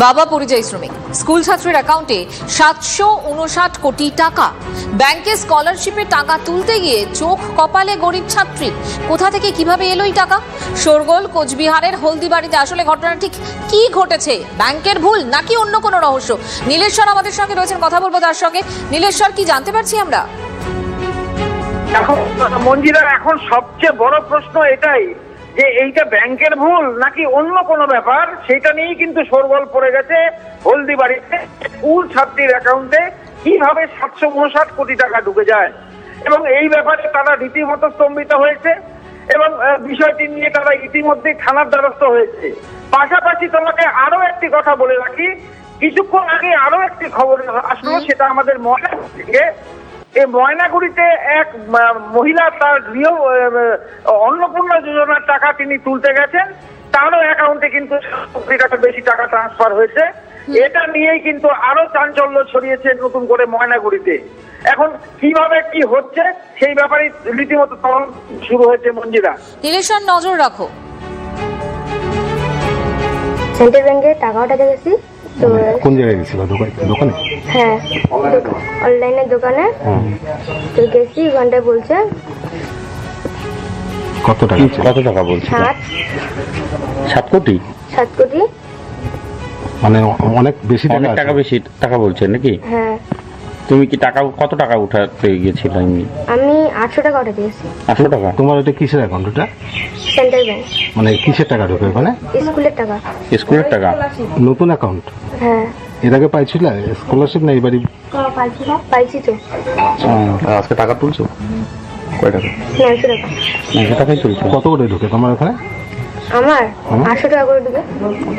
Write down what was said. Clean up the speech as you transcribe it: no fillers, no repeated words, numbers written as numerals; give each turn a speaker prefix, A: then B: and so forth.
A: বাবা পরিযায়ী শ্রমিক, স্কুল ছাত্রের অ্যাকাউন্টে 759 কোটি টাকা। ব্যাংকে স্কলারশিপের টাকা তুলতে গিয়ে চোখ কপালে গরিব ছাত্রী। কোথা থেকে কিভাবে এলো এই টাকা? শোরগোল কোচবিহারের হলদিবাড়িতে। আসলে ঘটনা ঠিক কি ঘটেছে? ব্যাংকের ভুল নাকি অন্য কোনো রহস্য? নীলেশ্বর আমাদের সঙ্গে রয়েছেন, কথা বলবো তার সঙ্গে। নীলেশ্বর, কি জানতে পারছি আমরা?
B: এখন মঞ্জিরা, এখন সবচেয়ে বড় প্রশ্ন এটাই যে এইটা ব্যাংকের ভুল নাকি অন্য কোনো ব্যাপার, সেটা নিয়েই কিন্তু শোরগোল পড়ে গেছে হলদিবাড়িতে। স্কুল ছাত্রীর অ্যাকাউন্টে কিভাবে 759 কোটি টাকা ঢুকে যায় এবং এই ব্যাপারে তারা রীতিমতো স্তম্ভিত হয়েছে এবং বিষয়টি নিয়ে তারা ইতিমধ্যেই থানার দ্বারস্থ হয়েছে। পাশাপাশি তোমাকে আরো একটি কথা বলে রাখি, কিছুক্ষণ আগে আরো একটি খবর আসলো, সেটা আমাদের ময়নাগুড়ি থেকে। এই ময়নাগুড়িতে এক মহিলা তার গৃহ অন্নপূর্ণা যোজনার টাকা তিনি তুলতে গেছেন, তারও অ্যাকাউন্টে কিন্তু 7 কোটি টাকা বেশি টাকা ট্রান্সফার হয়েছে। এটা নিয়েই কিন্তু আরো চাঞ্চল্য ছড়িয়েছে নতুন করে ময়নাগুড়িতে। এখন কিভাবে কি হচ্ছে সেই ব্যাপারে রীতিমতো তদন্ত শুরু হয়েছে মঞ্জিরা।
A: নীলেশ্বর, নজর রাখো।
C: সেন্ট্রাল ব্যাংকে টাকা উঠাতে গেছি তো।
D: কোন জায়গায় গেছিল? দোকানে?
C: হ্যাঁ, অনলাইনের দোকানে তো গেছি। ঘন্টায় বলছে
D: কত টাকা বলছে?
E: 7 কোটি।
C: 7 কোটি।
D: মানে অনেক বেশি
E: অনেক টাকা, বেশি টাকা বলছে নাকি?
C: হ্যাঁ।
E: তুমি কি টাকা, কত টাকা উঠাতে গিয়েছিল?
C: আমি 800 টাকা উঠাতে গেছি।
E: 800 টাকা?
D: তোমার ওটা কিসের অ্যাকাউন্ট? ওটা
C: সেন্ট্রাল ব্যাংক।
D: মানে কিসের টাকা ঢোকে ওখানে?
C: স্কুলের টাকা।
E: স্কুলের টাকা?
D: নতুন অ্যাকাউন্ট?
C: হ্যাঁ।
D: এর আগে পাইছিল স্কলারশিপ না এবারই?
C: পাইছি তো।
D: আজকে টাকা তুলছো? কয় টাকা?
C: 900 টাকা।
E: 900 টাকাই তুলছো?
D: কত করে ঢোকে তোমার ওখানে?
C: আমার 800 টাকা করে ঢুকে।